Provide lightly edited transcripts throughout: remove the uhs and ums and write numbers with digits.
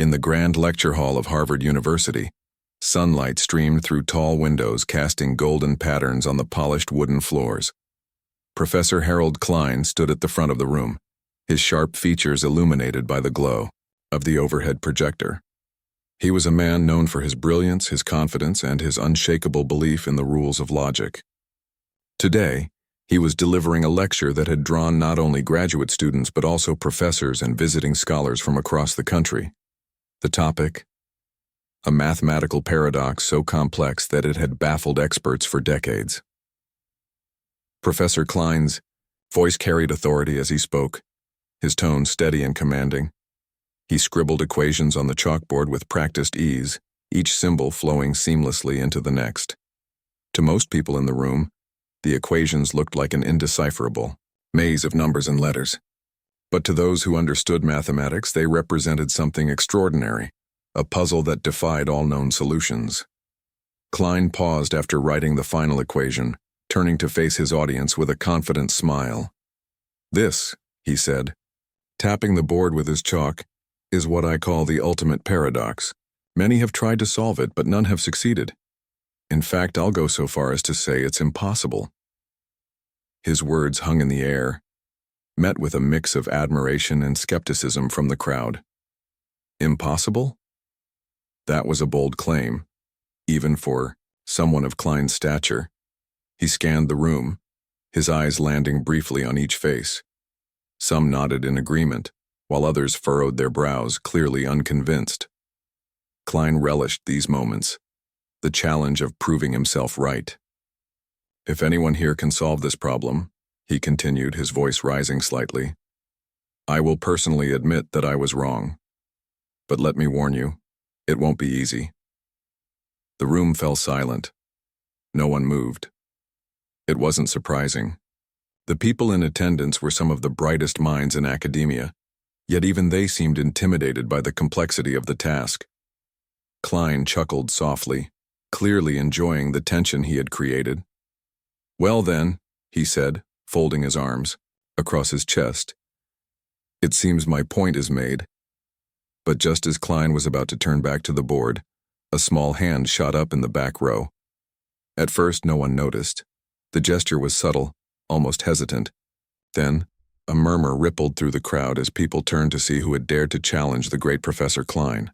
In the grand lecture hall of Harvard University, sunlight streamed through tall windows, casting golden patterns on the polished wooden floors. Professor Harold Klein stood at the front of the room, his sharp features illuminated by the glow of the overhead projector. He was a man known for his brilliance, his confidence, and his unshakable belief in the rules of logic. Today, he was delivering a lecture that had drawn not only graduate students but also professors and visiting scholars from across the country. The topic: a mathematical paradox so complex that it had baffled experts for decades. Professor Klein's voice carried authority as he spoke, his tone steady and commanding. He scribbled equations on the chalkboard with practiced ease, each symbol flowing seamlessly into the next. To most people in the room, the equations looked like an indecipherable maze of numbers and letters. But to those who understood mathematics, they represented something extraordinary, a puzzle that defied all known solutions. Klein paused after writing the final equation, turning to face his audience with a confident smile. "This," he said, tapping the board with his chalk, "is what I call the ultimate paradox. Many have tried to solve it, but none have succeeded. In fact, I'll go so far as to say it's impossible." His words hung in the air, met with a mix of admiration and skepticism from the crowd. Impossible? That was a bold claim, even for someone of Klein's stature. He scanned the room, his eyes landing briefly on each face. Some nodded in agreement, while others furrowed their brows, clearly unconvinced. Klein relished these moments, the challenge of proving himself right. "If anyone here can solve this problem," he continued, his voice rising slightly, "I will personally admit that I was wrong. But let me warn you, it won't be easy." The room fell silent. No one moved. It wasn't surprising. The people in attendance were some of the brightest minds in academia, yet even they seemed intimidated by the complexity of the task. Klein chuckled softly, clearly enjoying the tension he had created. "Well then," he said, folding his arms across his chest, "it seems my point is made." But just as Klein was about to turn back to the board, a small hand shot up in the back row. At first, no one noticed. The gesture was subtle, almost hesitant. Then, a murmur rippled through the crowd as people turned to see who had dared to challenge the great Professor Klein.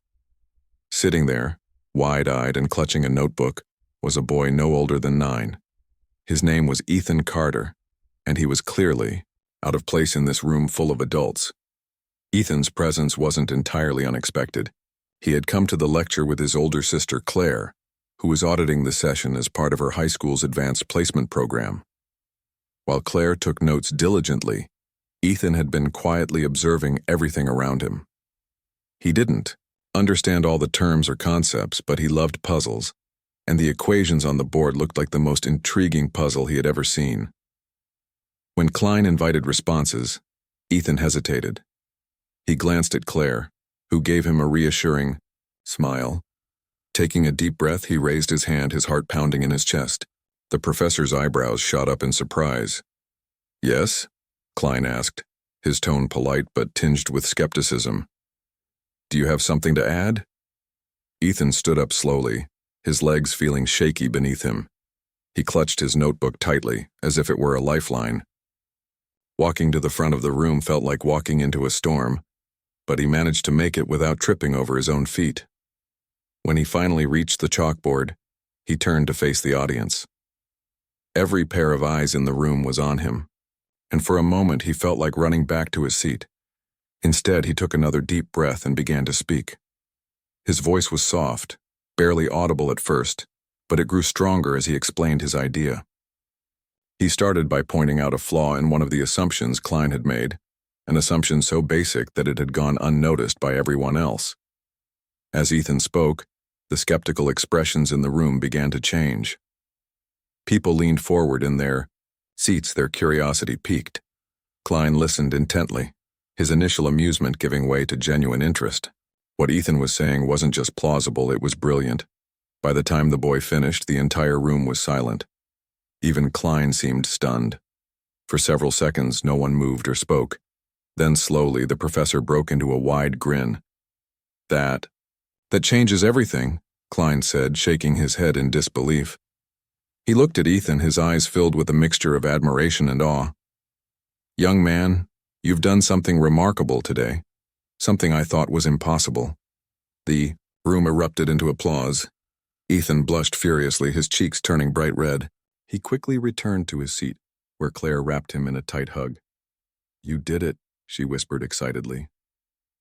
Sitting there, wide-eyed and clutching a notebook, was a boy no older than 9. His name was Ethan Carter, and he was clearly out of place in this room full of adults. Ethan's presence wasn't entirely unexpected. He had come to the lecture with his older sister Claire, who was auditing the session as part of her high school's advanced placement program. While Claire took notes diligently, Ethan had been quietly observing everything around him. He didn't understand all the terms or concepts, but he loved puzzles, and the equations on the board looked like the most intriguing puzzle he had ever seen. When Klein invited responses, Ethan hesitated. He glanced at Claire, who gave him a reassuring smile. Taking a deep breath, he raised his hand, his heart pounding in his chest. The professor's eyebrows shot up in surprise. "Yes?" Klein asked, his tone polite but tinged with skepticism. "Do you have something to add?" Ethan stood up slowly, his legs feeling shaky beneath him. He clutched his notebook tightly, as if it were a lifeline. Walking to the front of the room felt like walking into a storm, but he managed to make it without tripping over his own feet. When he finally reached the chalkboard, he turned to face the audience. Every pair of eyes in the room was on him, and for a moment he felt like running back to his seat. Instead, he took another deep breath and began to speak. His voice was soft, barely audible at first, but it grew stronger as he explained his idea. He started by pointing out a flaw in one of the assumptions Klein had made, an assumption so basic that it had gone unnoticed by everyone else. As Ethan spoke, the skeptical expressions in the room began to change. People leaned forward in their seats, their curiosity piqued. Klein listened intently, his initial amusement giving way to genuine interest. What Ethan was saying wasn't just plausible, it was brilliant. By the time the boy finished, the entire room was silent. Even Klein seemed stunned. For several seconds, no one moved or spoke. Then slowly, the professor broke into a wide grin. That changes everything, Klein said, shaking his head in disbelief. He looked at Ethan, his eyes filled with a mixture of admiration and awe. Young man, you've done something remarkable today. Something I thought was impossible. The room erupted into applause. Ethan blushed furiously, his cheeks turning bright red. He quickly returned to his seat, where Claire wrapped him in a tight hug. You did it, she whispered excitedly.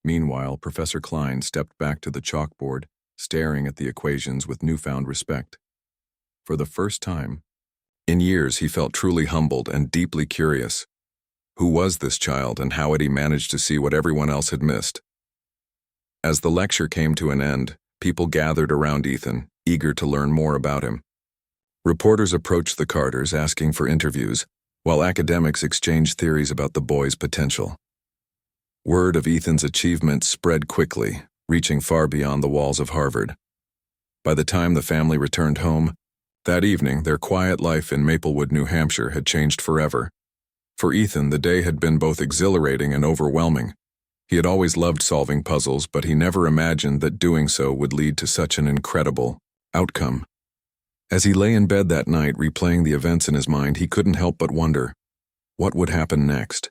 Meanwhile, Professor Klein stepped back to the chalkboard, staring at the equations with newfound respect. For the first time in years, he felt truly humbled and deeply curious. Who was this child, and how had he managed to see what everyone else had missed? As the lecture came to an end, people gathered around Ethan, eager to learn more about him. Reporters approached the Carters asking for interviews, while academics exchanged theories about the boy's potential. Word of Ethan's achievements spread quickly, reaching far beyond the walls of Harvard. By the time the family returned home, that evening, their quiet life in Maplewood, New Hampshire had changed forever. For Ethan, the day had been both exhilarating and overwhelming. He had always loved solving puzzles, but he never imagined that doing so would lead to such an incredible outcome. As he lay in bed that night, replaying the events in his mind, he couldn't help but wonder, what would happen next?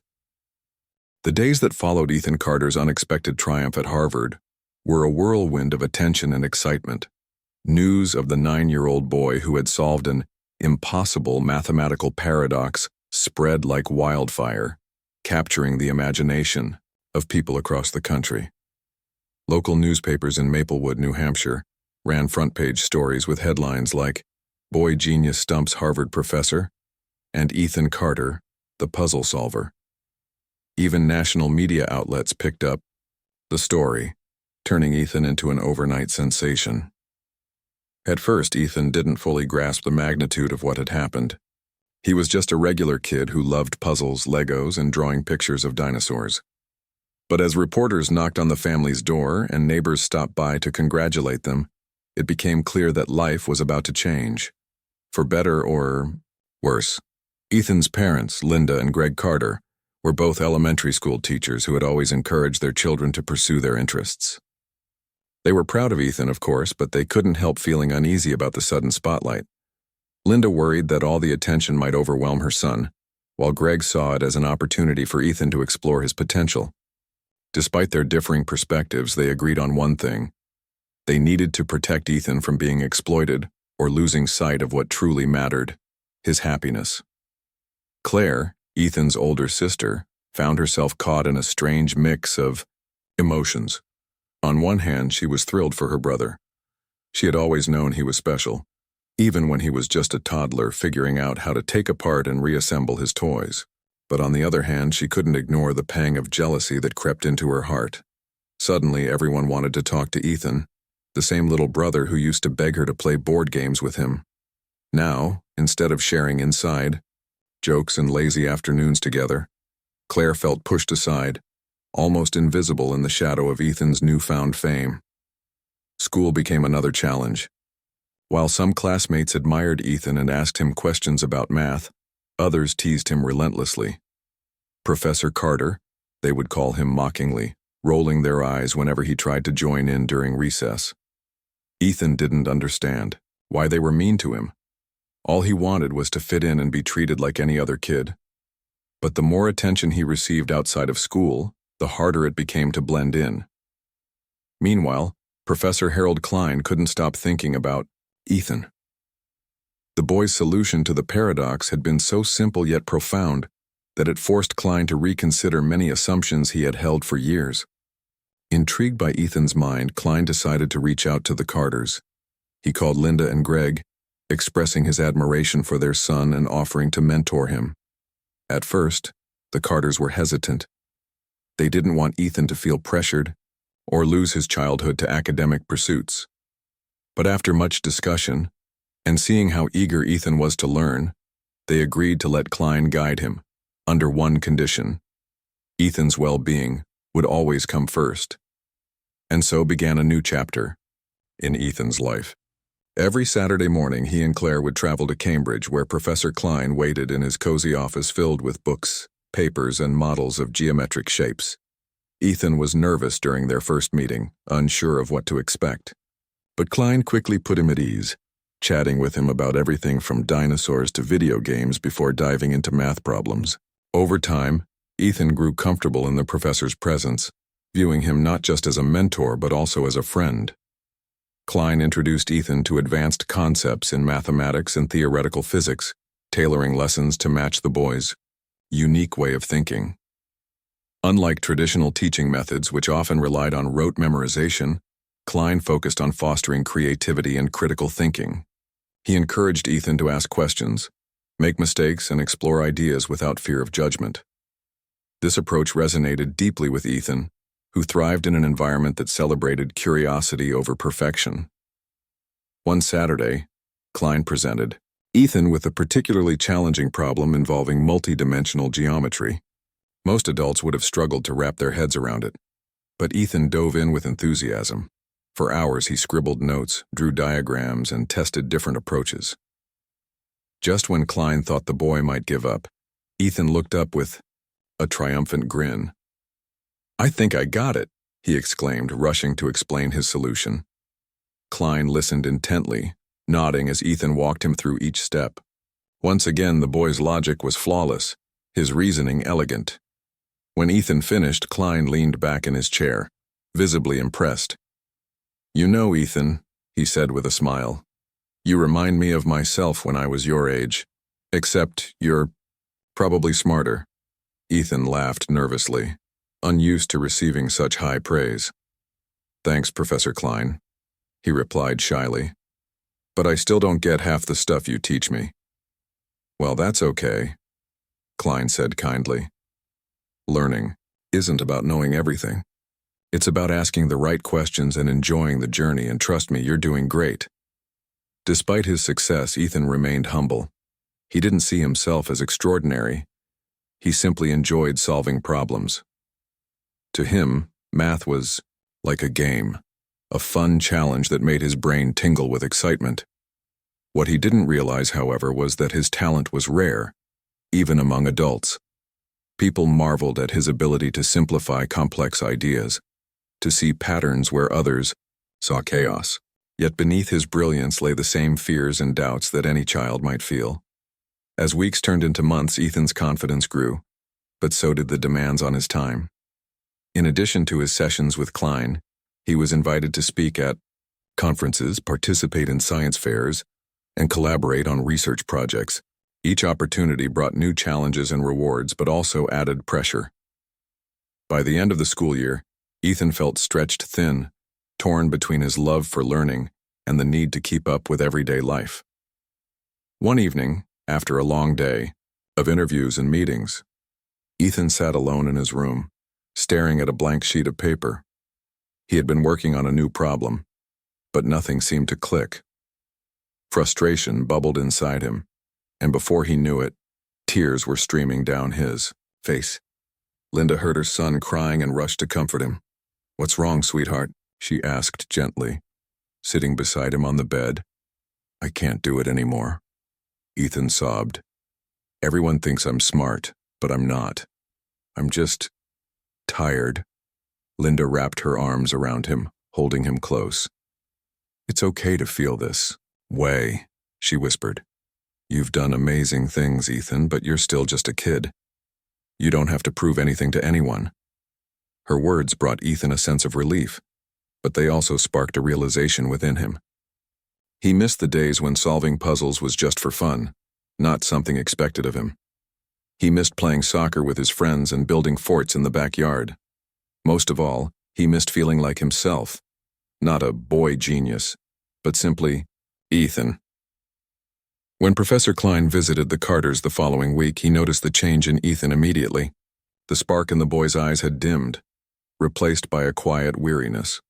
The days that followed Ethan Carter's unexpected triumph at Harvard were a whirlwind of attention and excitement. News of the 9-year-old boy who had solved an impossible mathematical paradox spread like wildfire, capturing the imagination of people across the country. Local newspapers in Maplewood, New Hampshire, ran front-page stories with headlines like, Boy Genius Stumps Harvard Professor, and Ethan Carter, the Puzzle Solver. Even national media outlets picked up the story, turning Ethan into an overnight sensation. At first, Ethan didn't fully grasp the magnitude of what had happened. He was just a regular kid who loved puzzles, Legos, and drawing pictures of dinosaurs. But as reporters knocked on the family's door and neighbors stopped by to congratulate them, it became clear that life was about to change. For better or worse. Ethan's parents, Linda and Greg Carter, were both elementary school teachers who had always encouraged their children to pursue their interests. They were proud of Ethan, of course, but they couldn't help feeling uneasy about the sudden spotlight. Linda worried that all the attention might overwhelm her son, while Greg saw it as an opportunity for Ethan to explore his potential. Despite their differing perspectives, they agreed on one thing. They needed to protect Ethan from being exploited or losing sight of what truly mattered, his happiness. Claire, Ethan's older sister, found herself caught in a strange mix of emotions. On one hand, she was thrilled for her brother. She had always known he was special, even when he was just a toddler figuring out how to take apart and reassemble his toys. But on the other hand, she couldn't ignore the pang of jealousy that crept into her heart. Suddenly, everyone wanted to talk to Ethan, the same little brother who used to beg her to play board games with him. Now, instead of sharing inside jokes and lazy afternoons together, Claire felt pushed aside, almost invisible in the shadow of Ethan's newfound fame. School became another challenge. While some classmates admired Ethan and asked him questions about math, others teased him relentlessly. Professor Carter, they would call him mockingly, rolling their eyes whenever he tried to join in during recess. Ethan didn't understand why they were mean to him. All he wanted was to fit in and be treated like any other kid. But the more attention he received outside of school, the harder it became to blend in. Meanwhile, Professor Harold Klein couldn't stop thinking about Ethan. The boy's solution to the paradox had been so simple yet profound that it forced Klein to reconsider many assumptions he had held for years. Intrigued by Ethan's mind, Klein decided to reach out to the Carters. He called Linda and Greg, expressing his admiration for their son and offering to mentor him. At first, the Carters were hesitant. They didn't want Ethan to feel pressured or lose his childhood to academic pursuits. But after much discussion, and seeing how eager Ethan was to learn, they agreed to let Klein guide him, under one condition. Ethan's well-being would always come first. And so began a new chapter in Ethan's life. Every Saturday morning, he and Claire would travel to Cambridge, where Professor Klein waited in his cozy office filled with books, papers, and models of geometric shapes. Ethan was nervous during their first meeting, unsure of what to expect. But Klein quickly put him at ease, chatting with him about everything from dinosaurs to video games before diving into math problems. Over time, Ethan grew comfortable in the professor's presence, viewing him not just as a mentor but also as a friend. Klein introduced Ethan to advanced concepts in mathematics and theoretical physics, tailoring lessons to match the boy's unique way of thinking. Unlike traditional teaching methods, which often relied on rote memorization, Klein focused on fostering creativity and critical thinking. He encouraged Ethan to ask questions, make mistakes, and explore ideas without fear of judgment. This approach resonated deeply with Ethan, who thrived in an environment that celebrated curiosity over perfection. One Saturday, Klein presented Ethan with a particularly challenging problem involving multidimensional geometry. Most adults would have struggled to wrap their heads around it, but Ethan dove in with enthusiasm. For hours he scribbled notes, drew diagrams, and tested different approaches. Just when Klein thought the boy might give up, Ethan looked up with a triumphant grin. "I think I got it," he exclaimed, rushing to explain his solution. Klein listened intently, nodding as Ethan walked him through each step. Once again, the boy's logic was flawless, his reasoning elegant. When Ethan finished, Klein leaned back in his chair, visibly impressed. "You know, Ethan," he said with a smile, "you remind me of myself when I was your age, except you're probably smarter." Ethan laughed nervously, unused to receiving such high praise. "Thanks, Professor Klein," he replied shyly. "But I still don't get half the stuff you teach me." "Well, that's okay," Klein said kindly. "Learning isn't about knowing everything. It's about asking the right questions and enjoying the journey, and trust me, you're doing great." Despite his success, Ethan remained humble. He didn't see himself as extraordinary. He simply enjoyed solving problems. To him, math was like a game, a fun challenge that made his brain tingle with excitement. What he didn't realize, however, was that his talent was rare, even among adults. People marveled at his ability to simplify complex ideas, to see patterns where others saw chaos. Yet beneath his brilliance lay the same fears and doubts that any child might feel. As weeks turned into months, Ethan's confidence grew, but so did the demands on his time. In addition to his sessions with Klein, he was invited to speak at conferences, participate in science fairs, and collaborate on research projects. Each opportunity brought new challenges and rewards, but also added pressure. By the end of the school year, Ethan felt stretched thin, torn between his love for learning and the need to keep up with everyday life. One evening, after a long day of interviews and meetings, Ethan sat alone in his room, staring at a blank sheet of paper. He had been working on a new problem, but nothing seemed to click. Frustration bubbled inside him, and before he knew it, tears were streaming down his face. Linda heard her son crying and rushed to comfort him. "What's wrong, sweetheart?" she asked gently, sitting beside him on the bed. "I can't do it anymore," Ethan sobbed. "Everyone thinks I'm smart, but I'm not. I'm just tired." Linda wrapped her arms around him, holding him close. "It's okay to feel this way," she whispered. "You've done amazing things, Ethan, but you're still just a kid. You don't have to prove anything to anyone." Her words brought Ethan a sense of relief, but they also sparked a realization within him. He missed the days when solving puzzles was just for fun, not something expected of him. He missed playing soccer with his friends and building forts in the backyard. Most of all, he missed feeling like himself, not a boy genius, but simply Ethan. When Professor Klein visited the Carters the following week, he noticed the change in Ethan immediately. The spark in the boy's eyes had dimmed, replaced by a quiet weariness.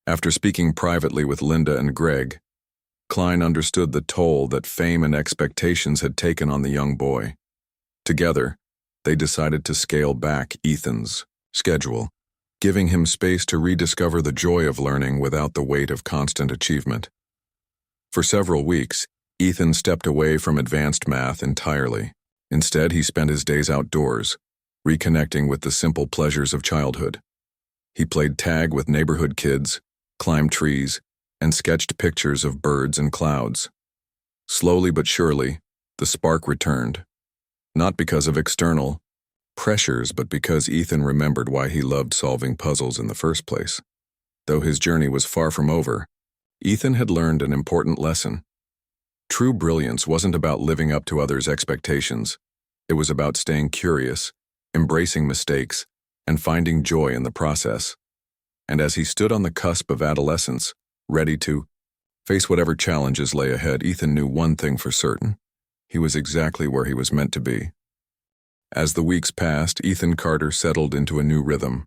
After speaking privately with Linda and Greg, Klein understood the toll that fame and expectations had taken on the young boy. Together, they decided to scale back Ethan's schedule, giving him space to rediscover the joy of learning without the weight of constant achievement. For several weeks, Ethan stepped away from advanced math entirely. Instead, he spent his days outdoors, reconnecting with the simple pleasures of childhood. He played tag with neighborhood kids, climbed trees, and sketched pictures of birds and clouds. Slowly but surely, the spark returned, not because of external pressures, but because Ethan remembered why he loved solving puzzles in the first place. Though his journey was far from over, Ethan had learned an important lesson. True brilliance wasn't about living up to others' expectations. It was about staying curious, embracing mistakes, and finding joy in the process. And as he stood on the cusp of adolescence, ready to face whatever challenges lay ahead, Ethan knew one thing for certain. He was exactly where he was meant to be. As the weeks passed, Ethan Carter settled into a new rhythm.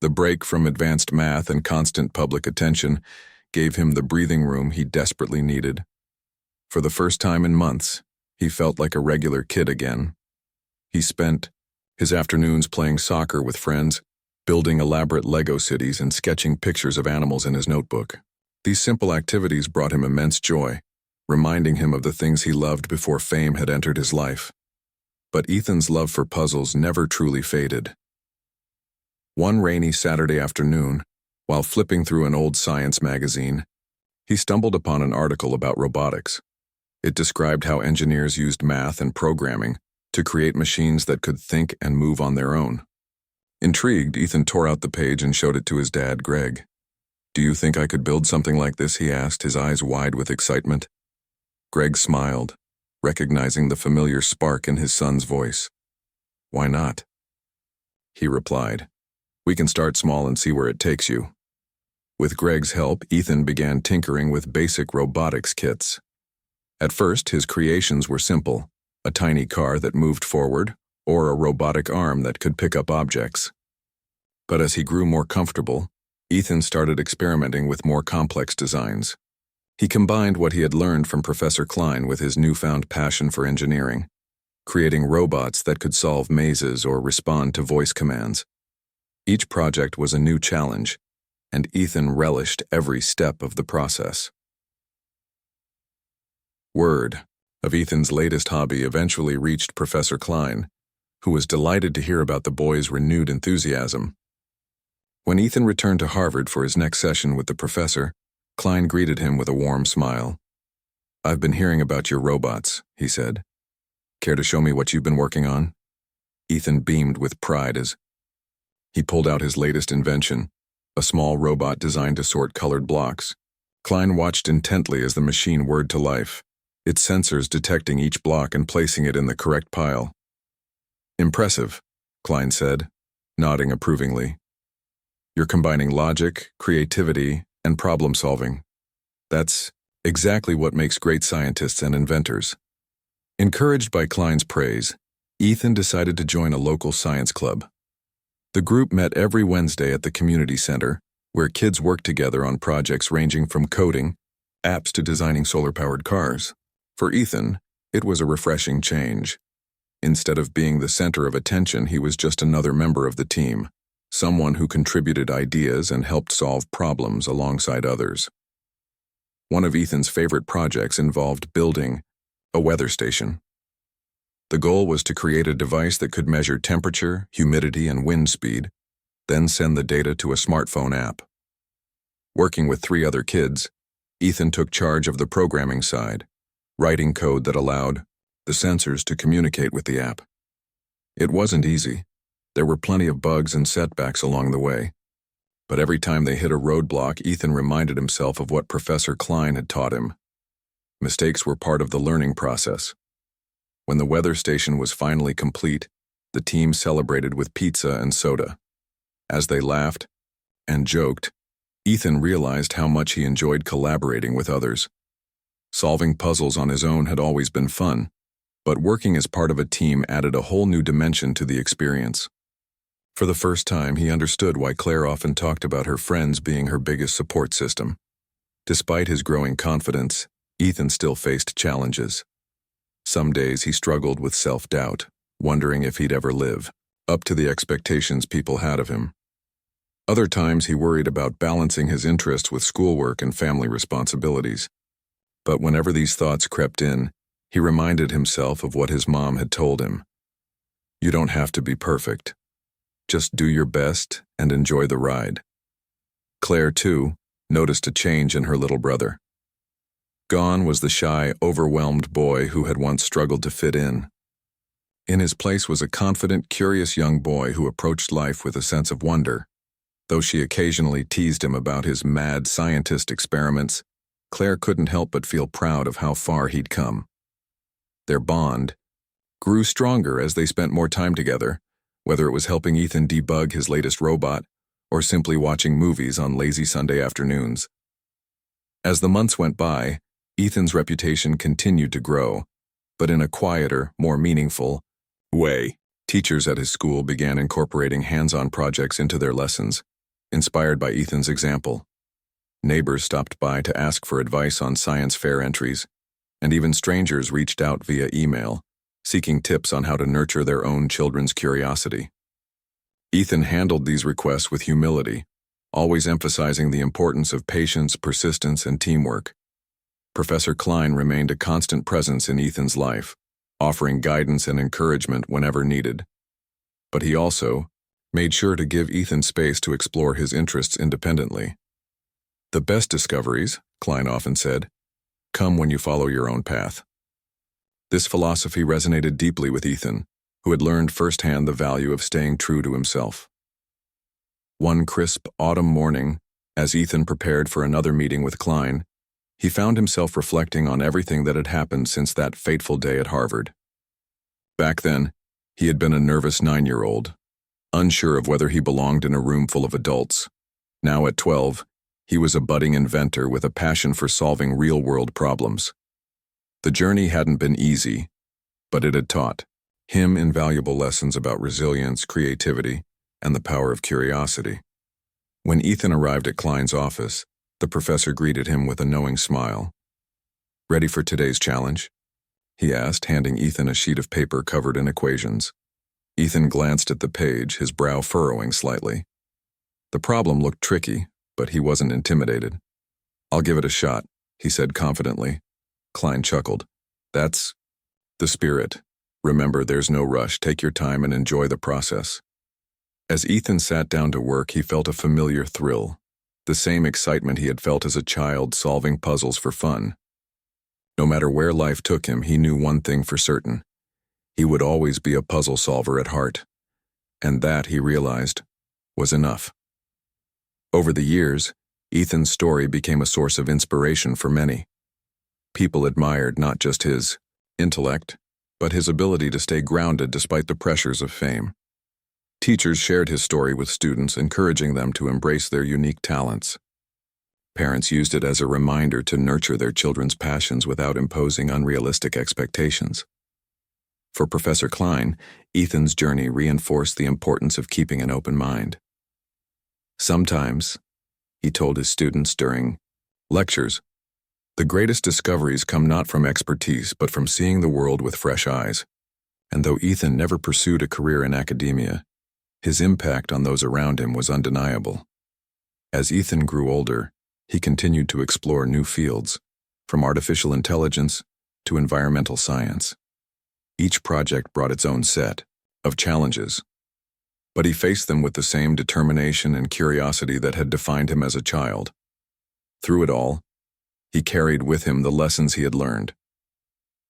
The break from advanced math and constant public attention gave him the breathing room he desperately needed. For the first time in months, he felt like a regular kid again. He spent his afternoons playing soccer with friends, building elaborate Lego cities, and sketching pictures of animals in his notebook. These simple activities brought him immense joy, reminding him of the things he loved before fame had entered his life. But Ethan's love for puzzles never truly faded. One rainy Saturday afternoon, while flipping through an old science magazine, he stumbled upon an article about robotics. It described how engineers used math and programming to create machines that could think and move on their own. Intrigued, Ethan tore out the page and showed it to his dad, Greg. "Do you think I could build something like this?" he asked, his eyes wide with excitement. Greg smiled, recognizing the familiar spark in his son's voice. "Why not?" he replied. "We can start small and see where it takes you." With Greg's help, Ethan began tinkering with basic robotics kits. At first, his creations were simple: a tiny car that moved forward, or a robotic arm that could pick up objects. But as he grew more comfortable, Ethan started experimenting with more complex designs. He combined what he had learned from Professor Klein with his newfound passion for engineering, creating robots that could solve mazes or respond to voice commands. Each project was a new challenge, and Ethan relished every step of the process. Word of Ethan's latest hobby eventually reached Professor Klein, who was delighted to hear about the boy's renewed enthusiasm. When Ethan returned to Harvard for his next session with the professor, Klein greeted him with a warm smile. "I've been hearing about your robots," he said. "Care to show me what you've been working on?" Ethan beamed with pride as he pulled out his latest invention, a small robot designed to sort colored blocks. Klein watched intently as the machine whirred to life, its sensors detecting each block and placing it in the correct pile. "Impressive," Klein said, nodding approvingly. "You're combining logic, creativity, and problem-solving. That's exactly what makes great scientists and inventors." Encouraged by Klein's praise, Ethan decided to join a local science club. The group met every Wednesday at the community center, where kids worked together on projects ranging from coding, apps to designing solar-powered cars. For Ethan, it was a refreshing change. Instead of being the center of attention, he was just another member of the team, someone who contributed ideas and helped solve problems alongside others. One of Ethan's favorite projects involved building a weather station. The goal was to create a device that could measure temperature, humidity, and wind speed, then send the data to a smartphone app. Working with 3 other kids, Ethan took charge of the programming side, writing code that allowed the sensors to communicate with the app. It wasn't easy. There were plenty of bugs and setbacks along the way. But every time they hit a roadblock, Ethan reminded himself of what Professor Klein had taught him. Mistakes were part of the learning process. When the weather station was finally complete, the team celebrated with pizza and soda. As they laughed and joked, Ethan realized how much he enjoyed collaborating with others. Solving puzzles on his own had always been fun, but working as part of a team added a whole new dimension to the experience. For the first time, he understood why Claire often talked about her friends being her biggest support system. Despite his growing confidence, Ethan still faced challenges. Some days he struggled with self-doubt, wondering if he'd ever live up to the expectations people had of him. Other times he worried about balancing his interests with schoolwork and family responsibilities. But whenever these thoughts crept in, he reminded himself of what his mom had told him. You don't have to be perfect. Just do your best and enjoy the ride. Claire, too, noticed a change in her little brother. Gone was the shy, overwhelmed boy who had once struggled to fit in. In his place was a confident, curious young boy who approached life with a sense of wonder. Though she occasionally teased him about his mad scientist experiments, Claire couldn't help but feel proud of how far he'd come. Their bond grew stronger as they spent more time together, whether it was helping Ethan debug his latest robot or simply watching movies on lazy Sunday afternoons. As the months went by, Ethan's reputation continued to grow, but in a quieter, more meaningful way. Teachers at his school began incorporating hands-on projects into their lessons, inspired by Ethan's example. Neighbors stopped by to ask for advice on science fair entries, and even strangers reached out via email, seeking tips on how to nurture their own children's curiosity. Ethan handled these requests with humility, always emphasizing the importance of patience, persistence, and teamwork. Professor Klein remained a constant presence in Ethan's life, offering guidance and encouragement whenever needed. But he also made sure to give Ethan space to explore his interests independently. The best discoveries, Klein often said, come when you follow your own path. This philosophy resonated deeply with Ethan, who had learned firsthand the value of staying true to himself. One crisp autumn morning, as Ethan prepared for another meeting with Klein, he found himself reflecting on everything that had happened since that fateful day at Harvard. Back then, he had been a nervous 9-year-old, unsure of whether he belonged in a room full of adults. Now at 12, he was a budding inventor with a passion for solving real-world problems. The journey hadn't been easy, but it had taught him invaluable lessons about resilience, creativity, and the power of curiosity. When Ethan arrived at Klein's office, the professor greeted him with a knowing smile. "Ready for today's challenge?" he asked, handing Ethan a sheet of paper covered in equations. Ethan glanced at the page, his brow furrowing slightly. The problem looked tricky, but he wasn't intimidated. "I'll give it a shot," he said confidently. Klein chuckled. "That's the spirit. Remember, there's no rush. Take your time and enjoy the process." As Ethan sat down to work, he felt a familiar thrill, the same excitement he had felt as a child solving puzzles for fun. No matter where life took him, he knew one thing for certain. He would always be a puzzle solver at heart. And that, he realized, was enough. Over the years, Ethan's story became a source of inspiration for many. People admired not just his intellect, but his ability to stay grounded despite the pressures of fame. Teachers shared his story with students, encouraging them to embrace their unique talents. Parents used it as a reminder to nurture their children's passions without imposing unrealistic expectations. For Professor Klein, Ethan's journey reinforced the importance of keeping an open mind. Sometimes, he told his students during lectures, the greatest discoveries come not from expertise but from seeing the world with fresh eyes. And though Ethan never pursued a career in academia, his impact on those around him was undeniable. As Ethan grew older, he continued to explore new fields, from artificial intelligence to environmental science. Each project brought its own set of challenges, but he faced them with the same determination and curiosity that had defined him as a child. Through it all, he carried with him the lessons he had learned.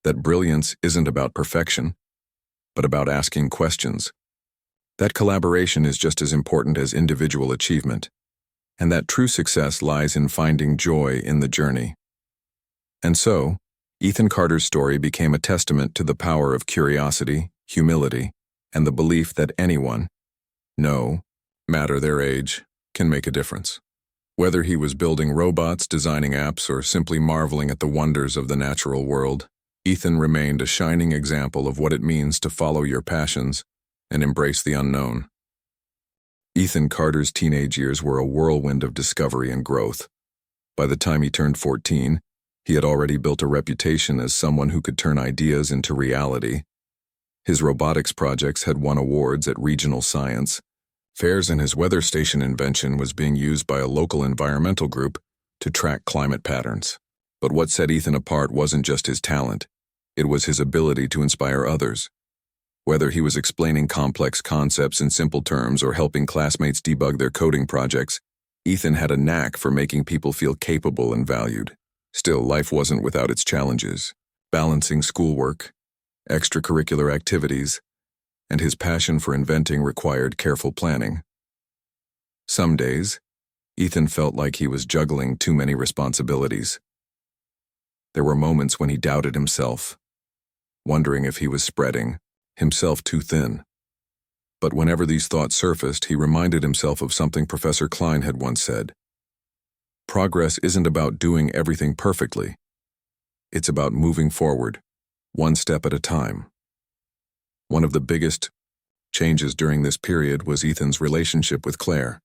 That brilliance isn't about perfection, but about asking questions. That collaboration is just as important as individual achievement, and that true success lies in finding joy in the journey. And so, Ethan Carter's story became a testament to the power of curiosity, humility, and the belief that anyone, no matter their age, can make a difference. Whether he was building robots, designing apps, or simply marveling at the wonders of the natural world, Ethan remained a shining example of what it means to follow your passions and embrace the unknown. Ethan Carter's teenage years were a whirlwind of discovery and growth. By the time he turned 14, he had already built a reputation as someone who could turn ideas into reality. His robotics projects had won awards at regional science fairs, and his weather station invention was being used by a local environmental group to track climate patterns. But what set Ethan apart wasn't just his talent, it was his ability to inspire others. Whether he was explaining complex concepts in simple terms or helping classmates debug their coding projects, Ethan had a knack for making people feel capable and valued. Still, life wasn't without its challenges. Balancing schoolwork, extracurricular activities, and his passion for inventing required careful planning. Some days, Ethan felt like he was juggling too many responsibilities. There were moments when he doubted himself, wondering if he was spreading himself too thin. But whenever these thoughts surfaced, he reminded himself of something Professor Klein had once said. Progress isn't about doing everything perfectly. It's about moving forward, one step at a time. One of the biggest changes during this period was Ethan's relationship with Claire.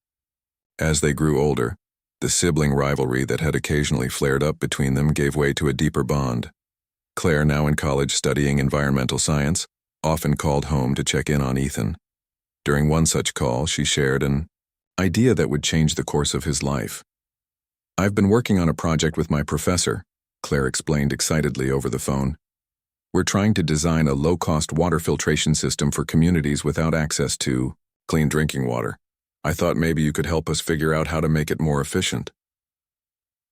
As they grew older, the sibling rivalry that had occasionally flared up between them gave way to a deeper bond. Claire, now in college studying environmental science, often called home to check in on Ethan. During one such call, she shared an idea that would change the course of his life. "I've been working on a project with my professor," Claire explained excitedly over the phone. "We're trying to design a low-cost water filtration system for communities without access to clean drinking water. I thought maybe you could help us figure out how to make it more efficient."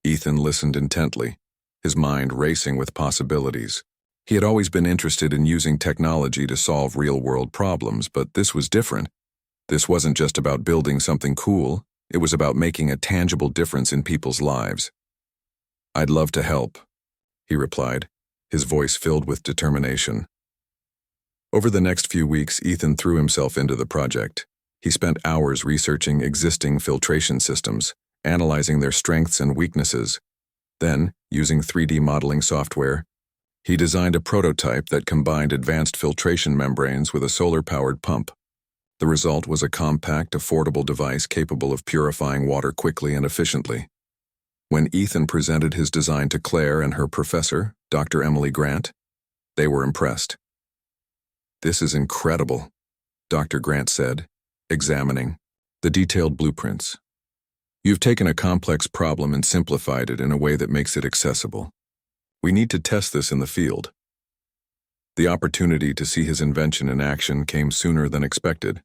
Ethan listened intently, his mind racing with possibilities. He had always been interested in using technology to solve real-world problems, but this was different. This wasn't just about building something cool, it was about making a tangible difference in people's lives. "I'd love to help," he replied, his voice filled with determination. Over the next few weeks, Ethan threw himself into the project. He spent hours researching existing filtration systems, analyzing their strengths and weaknesses. Then, using 3D modeling software, he designed a prototype that combined advanced filtration membranes with a solar-powered pump. The result was a compact, affordable device capable of purifying water quickly and efficiently. When Ethan presented his design to Claire and her professor, Dr. Emily Grant, they were impressed. "This is incredible," Dr. Grant said, examining the detailed blueprints. "You've taken a complex problem and simplified it in a way that makes it accessible. We need to test this in the field." The opportunity to see his invention in action came sooner than expected.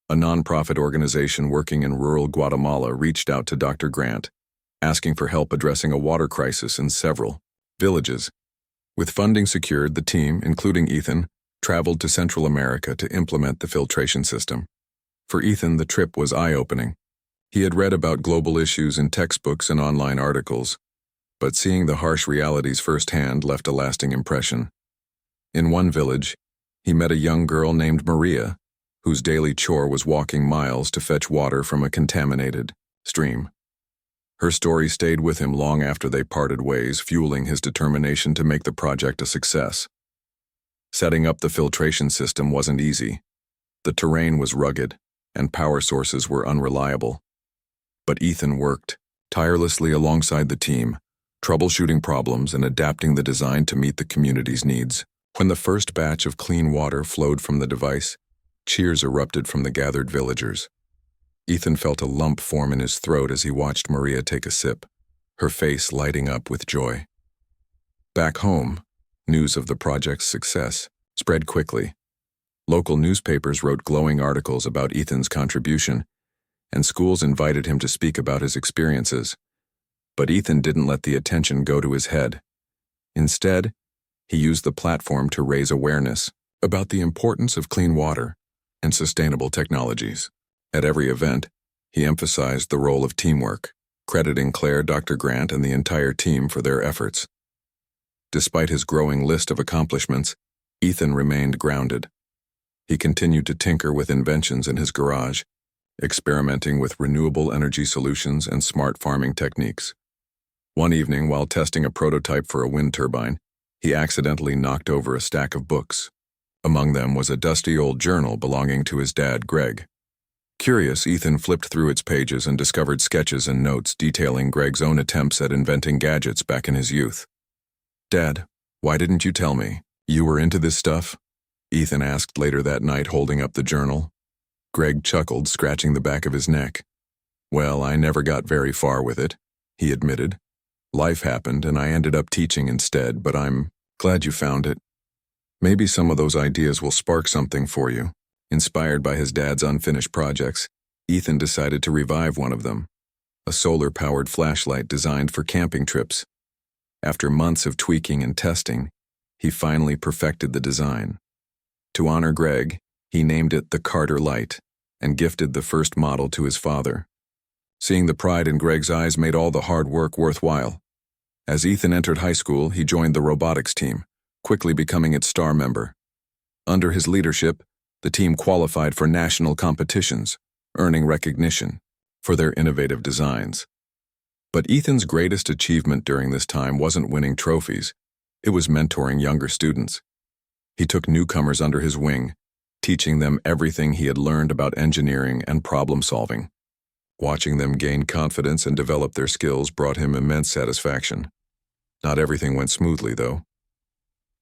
A nonprofit organization working in rural Guatemala reached out to Dr. Grant, asking for help addressing a water crisis in several villages. With funding secured, the team, including Ethan, traveled to Central America to implement the filtration system. For Ethan, the trip was eye-opening. He had read about global issues in textbooks and online articles, but seeing the harsh realities firsthand left a lasting impression. In one village, he met a young girl named Maria, whose daily chore was walking miles to fetch water from a contaminated stream. Her story stayed with him long after they parted ways, fueling his determination to make the project a success. Setting up the filtration system wasn't easy. The terrain was rugged, and power sources were unreliable. But Ethan worked tirelessly alongside the team, troubleshooting problems and adapting the design to meet the community's needs. When the first batch of clean water flowed from the device, cheers erupted from the gathered villagers. Ethan felt a lump form in his throat as he watched Maria take a sip, her face lighting up with joy. Back home, news of the project's success spread quickly. Local newspapers wrote glowing articles about Ethan's contribution, and schools invited him to speak about his experiences. But Ethan didn't let the attention go to his head. Instead, he used the platform to raise awareness about the importance of clean water and sustainable technologies. At every event, he emphasized the role of teamwork, crediting Claire, Dr. Grant, and the entire team for their efforts. Despite his growing list of accomplishments, Ethan remained grounded. He continued to tinker with inventions in his garage, experimenting with renewable energy solutions and smart farming techniques. One evening, while testing a prototype for a wind turbine, he accidentally knocked over a stack of books. Among them was a dusty old journal belonging to his dad, Greg. Curious, Ethan flipped through its pages and discovered sketches and notes detailing Greg's own attempts at inventing gadgets back in his youth. "Dad, why didn't you tell me? You were into this stuff?" Ethan asked later that night, holding up the journal. Greg chuckled, scratching the back of his neck. "Well, I never got very far with it," he admitted. "Life happened and I ended up teaching instead, but I'm glad you found it." Maybe some of those ideas will spark something for you. Inspired by his dad's unfinished projects, Ethan decided to revive one of them, a solar-powered flashlight designed for camping trips. After months of tweaking and testing, he finally perfected the design. To honor Greg, he named it the Carter Light and gifted the first model to his father. Seeing the pride in Greg's eyes made all the hard work worthwhile. As Ethan entered high school, he joined the robotics team, quickly becoming its star member. Under his leadership, the team qualified for national competitions, earning recognition for their innovative designs. But Ethan's greatest achievement during this time wasn't winning trophies, it was mentoring younger students. He took newcomers under his wing, teaching them everything he had learned about engineering and problem-solving. Watching them gain confidence and develop their skills brought him immense satisfaction. Not everything went smoothly, though.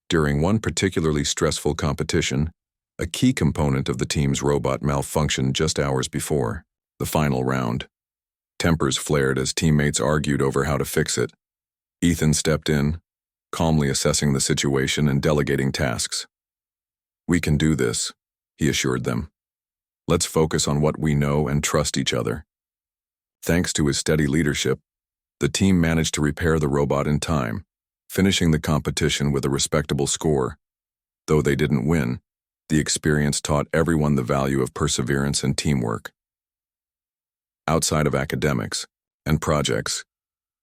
During one particularly stressful competition, a key component of the team's robot malfunctioned just hours before the final round. Tempers flared as teammates argued over how to fix it. Ethan stepped in, calmly assessing the situation and delegating tasks. "We can do this," he assured them. "Let's focus on what we know and trust each other." Thanks to his steady leadership, the team managed to repair the robot in time, finishing the competition with a respectable score. Though they didn't win, the experience taught everyone the value of perseverance and teamwork. Outside of academics and projects,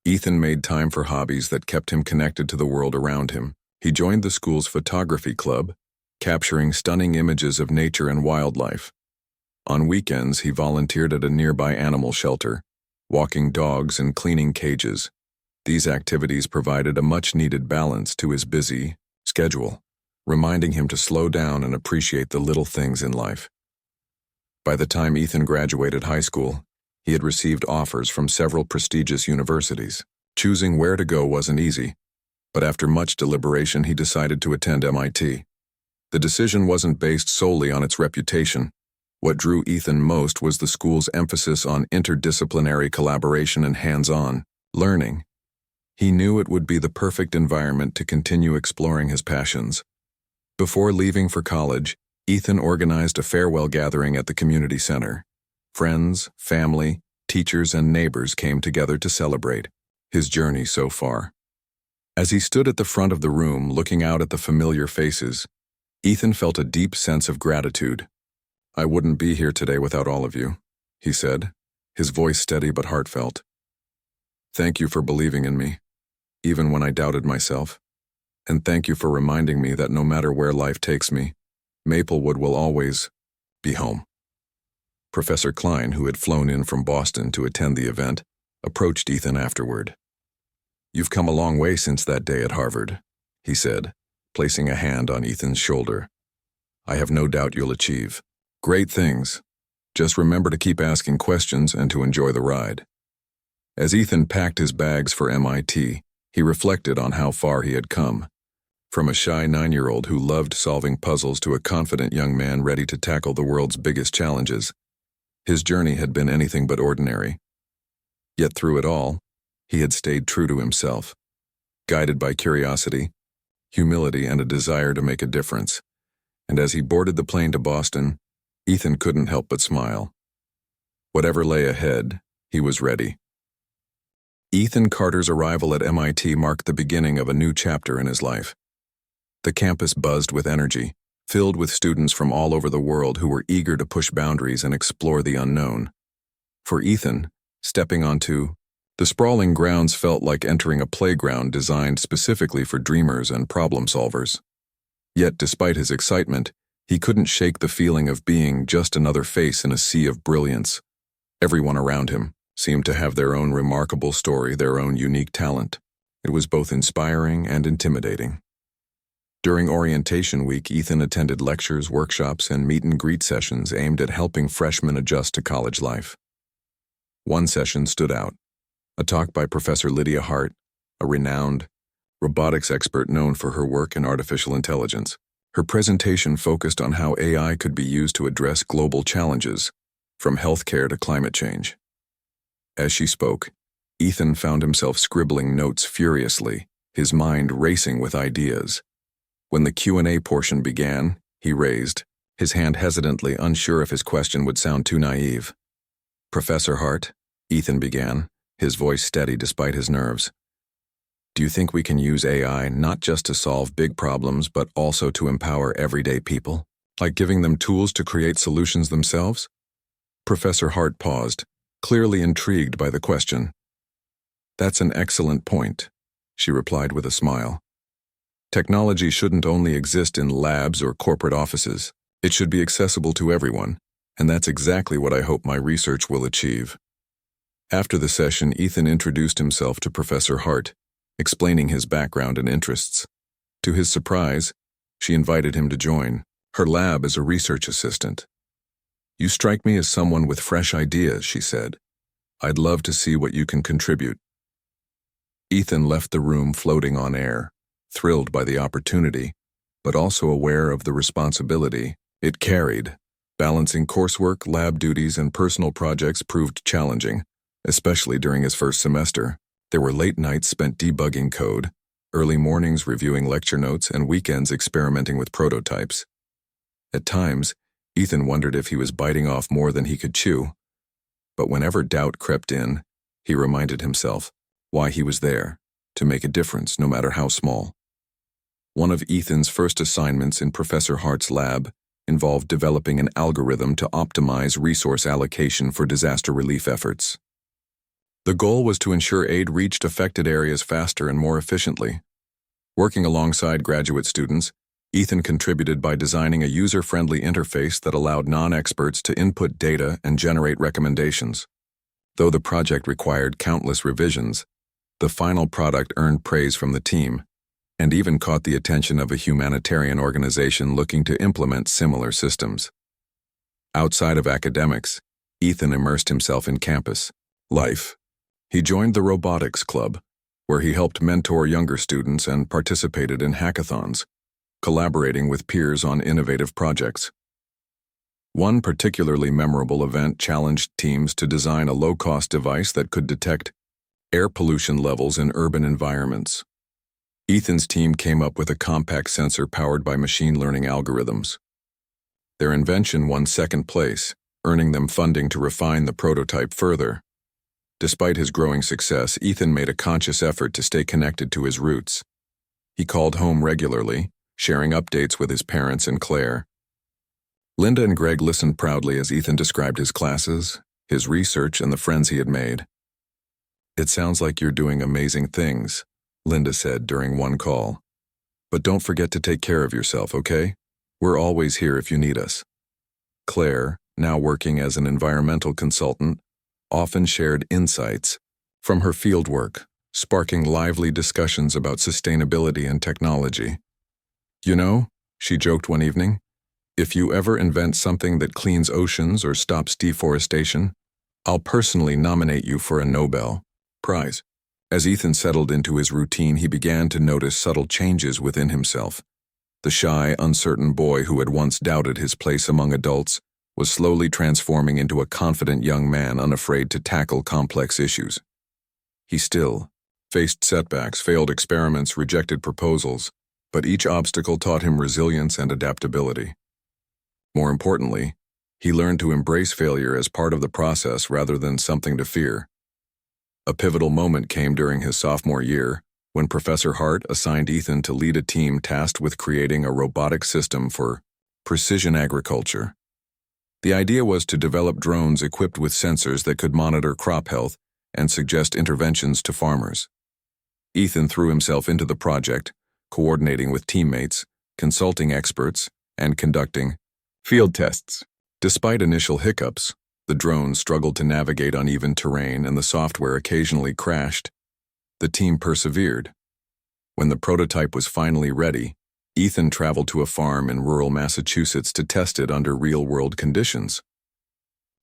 Ethan made time for hobbies that kept him connected to the world around him. He joined the school's photography club, capturing stunning images of nature and wildlife. On weekends, he volunteered at a nearby animal shelter, walking dogs and cleaning cages. These activities provided a much-needed balance to his busy schedule, reminding him to slow down and appreciate the little things in life. By the time Ethan graduated high school, he had received offers from several prestigious universities. Choosing where to go wasn't easy, but after much deliberation he decided to attend MIT. The decision wasn't based solely on its reputation. What drew Ethan most was the school's emphasis on interdisciplinary collaboration and hands-on learning. He knew it would be the perfect environment to continue exploring his passions. Before leaving for college, Ethan organized a farewell gathering at the community center. Friends, family, teachers, and neighbors came together to celebrate his journey so far. As he stood at the front of the room looking out at the familiar faces, Ethan felt a deep sense of gratitude. "I wouldn't be here today without all of you," he said, his voice steady but heartfelt. "Thank you for believing in me, even when I doubted myself. And thank you for reminding me that no matter where life takes me, Maplewood will always be home." Professor Klein, who had flown in from Boston to attend the event, approached Ethan afterward. "You've come a long way since that day at Harvard," he said, placing a hand on Ethan's shoulder. "I have no doubt you'll achieve great things. Just remember to keep asking questions and to enjoy the ride." As Ethan packed his bags for MIT, he reflected on how far he had come. From a shy 9-year-old who loved solving puzzles to a confident young man ready to tackle the world's biggest challenges, his journey had been anything but ordinary. Yet through it all, he had stayed true to himself, guided by curiosity, humility, and a desire to make a difference. And as he boarded the plane to Boston, Ethan couldn't help but smile. Whatever lay ahead, he was ready. Ethan Carter's arrival at MIT marked the beginning of a new chapter in his life. The campus buzzed with energy, filled with students from all over the world who were eager to push boundaries and explore the unknown. For Ethan, stepping onto the sprawling grounds felt like entering a playground designed specifically for dreamers and problem solvers. Yet despite his excitement, he couldn't shake the feeling of being just another face in a sea of brilliance. Everyone around him seemed to have their own remarkable story, their own unique talent. It was both inspiring and intimidating. During orientation week, Ethan attended lectures, workshops, and meet-and-greet sessions aimed at helping freshmen adjust to college life. One session stood out, a talk by Professor Lydia Hart, a renowned robotics expert known for her work in artificial intelligence. Her presentation focused on how AI could be used to address global challenges, from healthcare to climate change. As she spoke, Ethan found himself scribbling notes furiously, his mind racing with ideas. When the Q&A portion began, he raised, his hand hesitantly unsure if his question would sound too naive. "Professor Hart," Ethan began, his voice steady despite his nerves. "Do you think we can use AI not just to solve big problems but also to empower everyday people? Like giving them tools to create solutions themselves?" Professor Hart paused, clearly intrigued by the question. "That's an excellent point," she replied with a smile. "Technology shouldn't only exist in labs or corporate offices. It should be accessible to everyone, and that's exactly what I hope my research will achieve." After the session, Ethan introduced himself to Professor Hart, explaining his background and interests. To his surprise, she invited him to join her lab as a research assistant. "You strike me as someone with fresh ideas," she said. "I'd love to see what you can contribute." Ethan left the room floating on air, thrilled by the opportunity, but also aware of the responsibility it carried. Balancing coursework, lab duties, and personal projects proved challenging, especially during his first semester. There were late nights spent debugging code, early mornings reviewing lecture notes, and weekends experimenting with prototypes. At times, Ethan wondered if he was biting off more than he could chew. But whenever doubt crept in, he reminded himself why he was there, to make a difference no matter how small. One of Ethan's first assignments in Professor Hart's lab involved developing an algorithm to optimize resource allocation for disaster relief efforts. The goal was to ensure aid reached affected areas faster and more efficiently. Working alongside graduate students, Ethan contributed by designing a user-friendly interface that allowed non-experts to input data and generate recommendations. Though the project required countless revisions, the final product earned praise from the team, and even caught the attention of a humanitarian organization looking to implement similar systems. Outside of academics, Ethan immersed himself in campus life. He joined the Robotics Club, where he helped mentor younger students and participated in hackathons, collaborating with peers on innovative projects. One particularly memorable event challenged teams to design a low-cost device that could detect air pollution levels in urban environments. Ethan's team came up with a compact sensor powered by machine learning algorithms. Their invention won second place, earning them funding to refine the prototype further. Despite his growing success, Ethan made a conscious effort to stay connected to his roots. He called home regularly, sharing updates with his parents and Claire. Linda and Greg listened proudly as Ethan described his classes, his research, and the friends he had made. "It sounds like you're doing amazing things," Linda said during one call. "But don't forget to take care of yourself, okay? We're always here if you need us." Claire, now working as an environmental consultant, often shared insights from her fieldwork, sparking lively discussions about sustainability and technology. "You know," she joked one evening, "if you ever invent something that cleans oceans or stops deforestation, I'll personally nominate you for a Nobel Prize." As Ethan settled into his routine, he began to notice subtle changes within himself. The shy, uncertain boy who had once doubted his place among adults was slowly transforming into a confident young man unafraid to tackle complex issues. He still faced setbacks, failed experiments, rejected proposals, but each obstacle taught him resilience and adaptability. More importantly, he learned to embrace failure as part of the process rather than something to fear. A pivotal moment came during his sophomore year, when Professor Hart assigned Ethan to lead a team tasked with creating a robotic system for precision agriculture. The idea was to develop drones equipped with sensors that could monitor crop health and suggest interventions to farmers. Ethan threw himself into the project, coordinating with teammates, consulting experts, and conducting field tests. Despite initial hiccups, the drone struggled to navigate uneven terrain and the software occasionally crashed. The team persevered. When the prototype was finally ready, Ethan traveled to a farm in rural Massachusetts to test it under real-world conditions.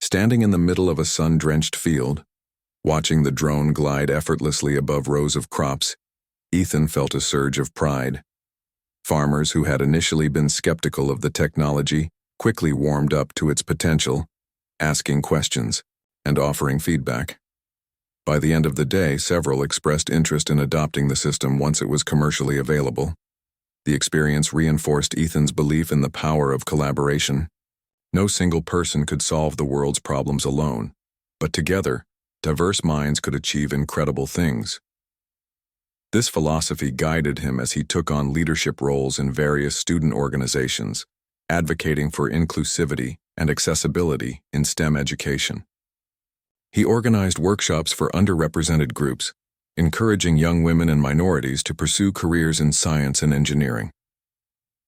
Standing in the middle of a sun-drenched field, watching the drone glide effortlessly above rows of crops, Ethan felt a surge of pride. Farmers who had initially been skeptical of the technology quickly warmed up to its potential, asking questions and offering feedback. By the end of the day, several expressed interest in adopting the system once it was commercially available. The experience reinforced Ethan's belief in the power of collaboration. No single person could solve the world's problems alone, but together, diverse minds could achieve incredible things. This philosophy guided him as he took on leadership roles in various student organizations, advocating for inclusivity and accessibility in STEM education. He organized workshops for underrepresented groups, encouraging young women and minorities to pursue careers in science and engineering.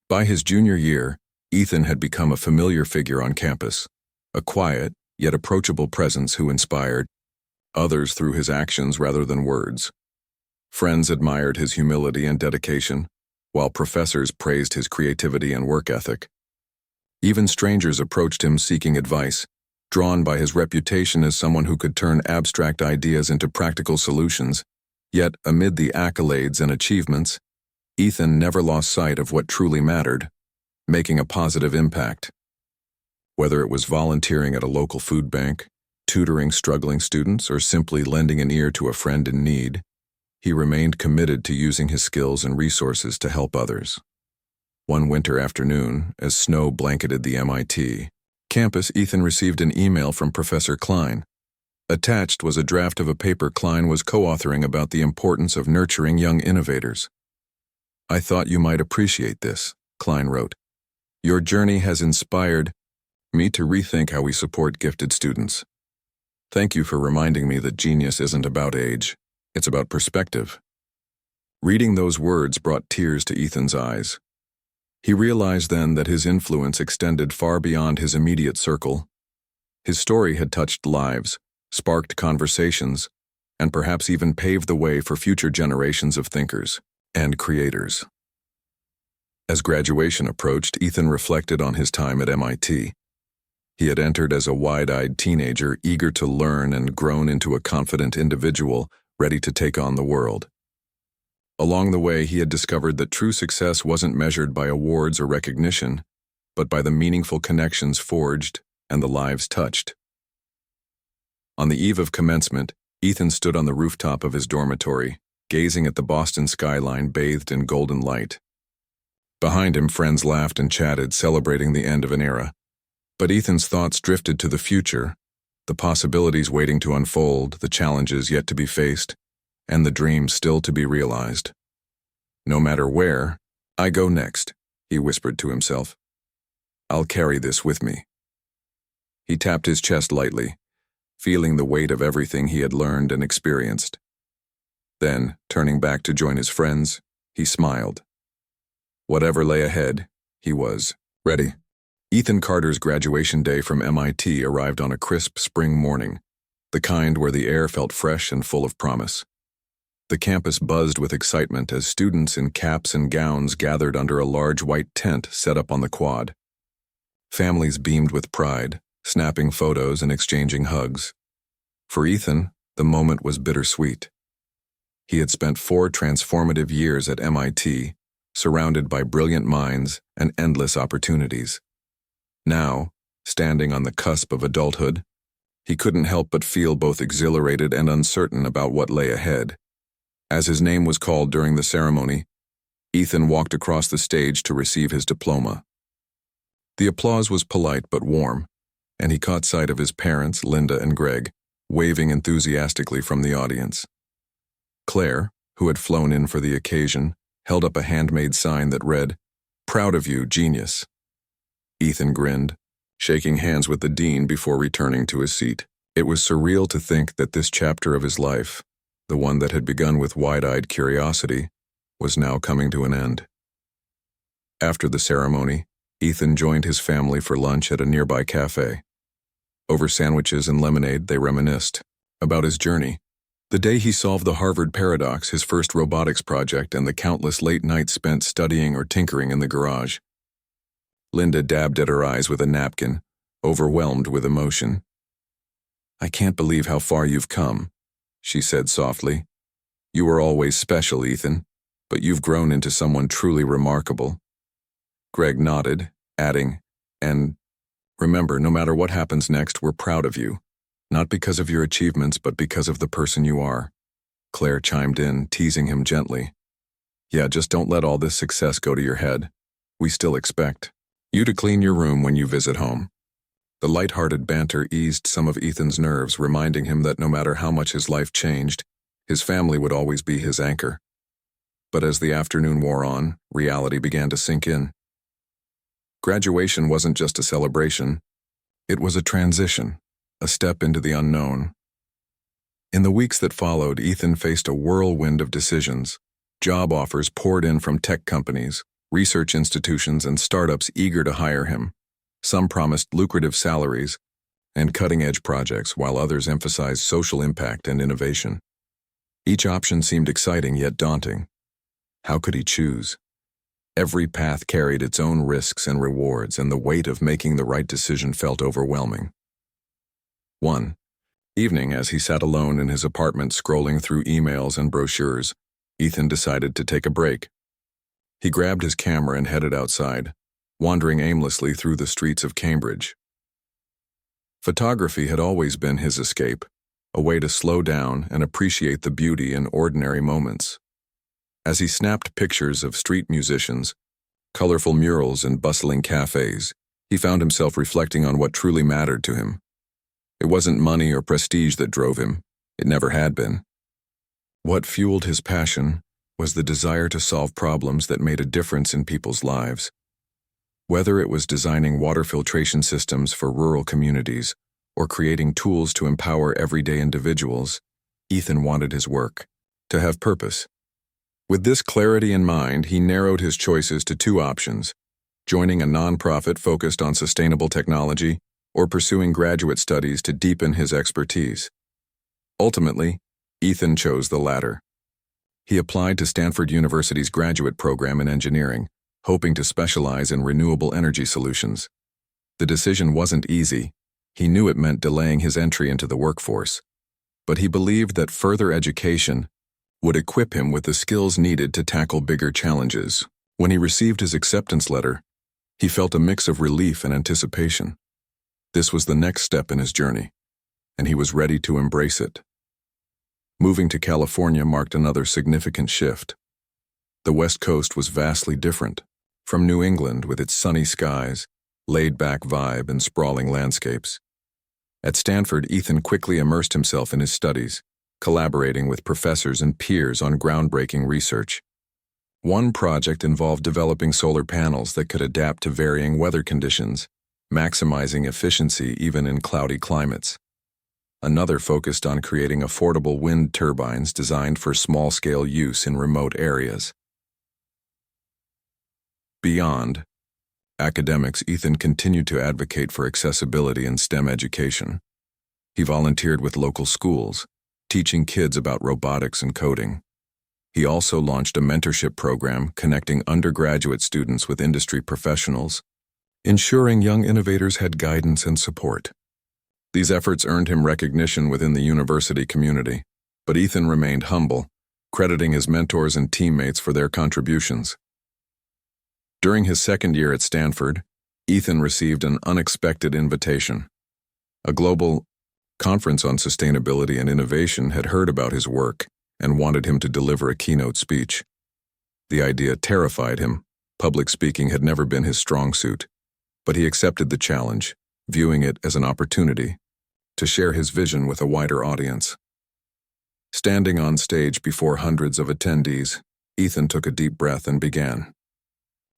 By his junior year, Ethan had become a familiar figure on campus, a quiet, yet approachable presence who inspired others through his actions rather than words. Friends admired his humility and dedication, while professors praised his creativity and work ethic. Even strangers approached him seeking advice, drawn by his reputation as someone who could turn abstract ideas into practical solutions. Yet, amid the accolades and achievements, Ethan never lost sight of what truly mattered: making a positive impact. Whether it was volunteering at a local food bank, tutoring struggling students, or simply lending an ear to a friend in need, he remained committed to using his skills and resources to help others. One winter afternoon, as snow blanketed the MIT campus, Ethan received an email from Professor Klein. Attached was a draft of a paper Klein was co-authoring about the importance of nurturing young innovators. "I thought you might appreciate this," Klein wrote. "Your journey has inspired me to rethink how we support gifted students. Thank you for reminding me that genius isn't about age, it's about perspective." Reading those words brought tears to Ethan's eyes. He realized then that his influence extended far beyond his immediate circle. His story had touched lives, sparked conversations, and perhaps even paved the way for future generations of thinkers and creators. As graduation approached, Ethan reflected on his time at MIT. He had entered as a wide-eyed teenager, eager to learn, and grown into a confident individual, ready to take on the world. Along the way, he had discovered that true success wasn't measured by awards or recognition, but by the meaningful connections forged and the lives touched. On the eve of commencement, Ethan stood on the rooftop of his dormitory, gazing at the Boston skyline bathed in golden light. Behind him, friends laughed and chatted, celebrating the end of an era. But Ethan's thoughts drifted to the future, the possibilities waiting to unfold, the challenges yet to be faced, and the dreams still to be realized. "No matter where I go next," he whispered to himself, "I'll carry this with me." He tapped his chest lightly, feeling the weight of everything he had learned and experienced. Then, turning back to join his friends, he smiled. Whatever lay ahead, he was ready. Ethan Carter's graduation day from MIT arrived on a crisp spring morning, the kind where the air felt fresh and full of promise. The campus buzzed with excitement as students in caps and gowns gathered under a large white tent set up on the quad. Families beamed with pride, snapping photos and exchanging hugs. For Ethan, the moment was bittersweet. He had spent 4 transformative years at MIT, surrounded by brilliant minds and endless opportunities. Now, standing on the cusp of adulthood, he couldn't help but feel both exhilarated and uncertain about what lay ahead. As his name was called during the ceremony, Ethan walked across the stage to receive his diploma. The applause was polite but warm, and he caught sight of his parents, Linda and Greg, waving enthusiastically from the audience. Claire, who had flown in for the occasion, held up a handmade sign that read, "Proud of you, genius." Ethan grinned, shaking hands with the dean before returning to his seat. It was surreal to think that this chapter of his life, the one that had begun with wide-eyed curiosity, was now coming to an end. After the ceremony, Ethan joined his family for lunch at a nearby cafe. Over sandwiches and lemonade, they reminisced about his journey, the day he solved the Harvard paradox, his first robotics project, and the countless late nights spent studying or tinkering in the garage. Linda dabbed at her eyes with a napkin, overwhelmed with emotion. "I can't believe how far you've come," she said softly. "You were always special, Ethan, but you've grown into someone truly remarkable." Greg nodded, adding, "And remember, no matter what happens next, we're proud of you, not because of your achievements, but because of the person you are." Claire chimed in, teasing him gently. Yeah, just don't let all this success go to your head. We still expect you to clean your room when you visit home. The light-hearted banter eased some of Ethan's nerves, reminding him that no matter how much his life changed, his family would always be his anchor. But as the afternoon wore on, reality began to sink in. Graduation wasn't just a celebration, it was a transition, a step into the unknown. In the weeks that followed, Ethan faced a whirlwind of decisions. Job offers poured in from tech companies, research institutions, and startups eager to hire him. Some promised lucrative salaries and cutting-edge projects, while others emphasized social impact and innovation. Each option seemed exciting yet daunting. How could he choose? Every path carried its own risks and rewards, and the weight of making the right decision felt overwhelming. One evening, as he sat alone in his apartment scrolling through emails and brochures, Ethan decided to take a break. He grabbed his camera and headed outside, wandering aimlessly through the streets of Cambridge. Photography had always been his escape, a way to slow down and appreciate the beauty in ordinary moments. As he snapped pictures of street musicians, colorful murals, and bustling cafes, he found himself reflecting on what truly mattered to him. It wasn't money or prestige that drove him. It never had been. What fueled his passion was the desire to solve problems that made a difference in people's lives. Whether it was designing water filtration systems for rural communities or creating tools to empower everyday individuals, Ethan wanted his work to have purpose. With this clarity in mind, he narrowed his choices to two options: joining a nonprofit focused on sustainable technology or pursuing graduate studies to deepen his expertise. Ultimately, Ethan chose the latter. He applied to Stanford University's graduate program in engineering, hoping to specialize in renewable energy solutions. The decision wasn't easy. He knew it meant delaying his entry into the workforce, but he believed that further education would equip him with the skills needed to tackle bigger challenges. When he received his acceptance letter, he felt a mix of relief and anticipation. This was the next step in his journey, and he was ready to embrace it. Moving to California marked another significant shift. The West Coast was vastly different from New England, with its sunny skies, laid-back vibe, and sprawling landscapes. At Stanford, Ethan quickly immersed himself in his studies, collaborating with professors and peers on groundbreaking research. One project involved developing solar panels that could adapt to varying weather conditions, maximizing efficiency even in cloudy climates. Another focused on creating affordable wind turbines designed for small-scale use in remote areas. Beyond academics, Ethan continued to advocate for accessibility in STEM education. He volunteered with local schools, teaching kids about robotics and coding. He also launched a mentorship program connecting undergraduate students with industry professionals, ensuring young innovators had guidance and support. These efforts earned him recognition within the university community, but Ethan remained humble, crediting his mentors and teammates for their contributions. During his second year at Stanford, Ethan received an unexpected invitation. A global conference on sustainability and innovation had heard about his work and wanted him to deliver a keynote speech. The idea terrified him. Public speaking had never been his strong suit, but he accepted the challenge, viewing it as an opportunity to share his vision with a wider audience. Standing on stage before hundreds of attendees, Ethan took a deep breath and began.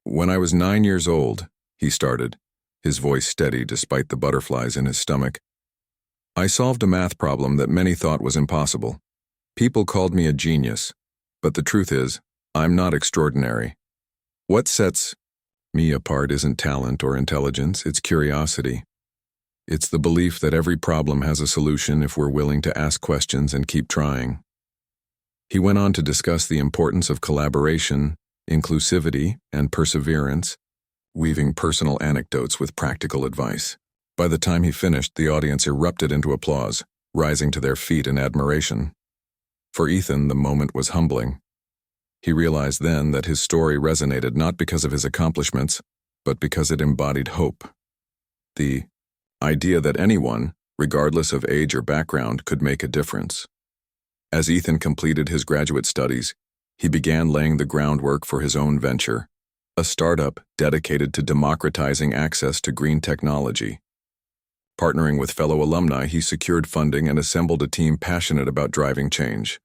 "When I was 9 years old," he started, his voice steady despite the butterflies in his stomach, "I solved a math problem that many thought was impossible. People called me a genius, but the truth is, I'm not extraordinary. What sets me apart isn't talent or intelligence, it's curiosity. It's the belief that every problem has a solution if we're willing to ask questions and keep trying." He went on to discuss the importance of collaboration, inclusivity, and perseverance, weaving personal anecdotes with practical advice. By the time he finished, the audience erupted into applause, rising to their feet in admiration. For Ethan, the moment was humbling. He realized then that his story resonated not because of his accomplishments, but because it embodied hope. The idea that anyone, regardless of age or background, could make a difference. As Ethan completed his graduate studies, He began laying the groundwork for his own venture, a startup dedicated to democratizing access to green technology. Partnering with fellow alumni, he secured funding and assembled a team passionate about driving change.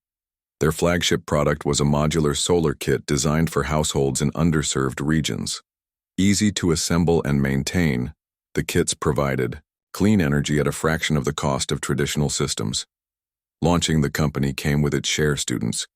Their flagship product was a modular solar kit designed for households in underserved regions. Easy to assemble and maintain, the kits provided clean energy at a fraction of the cost of traditional systems. Launching the company came with its share students,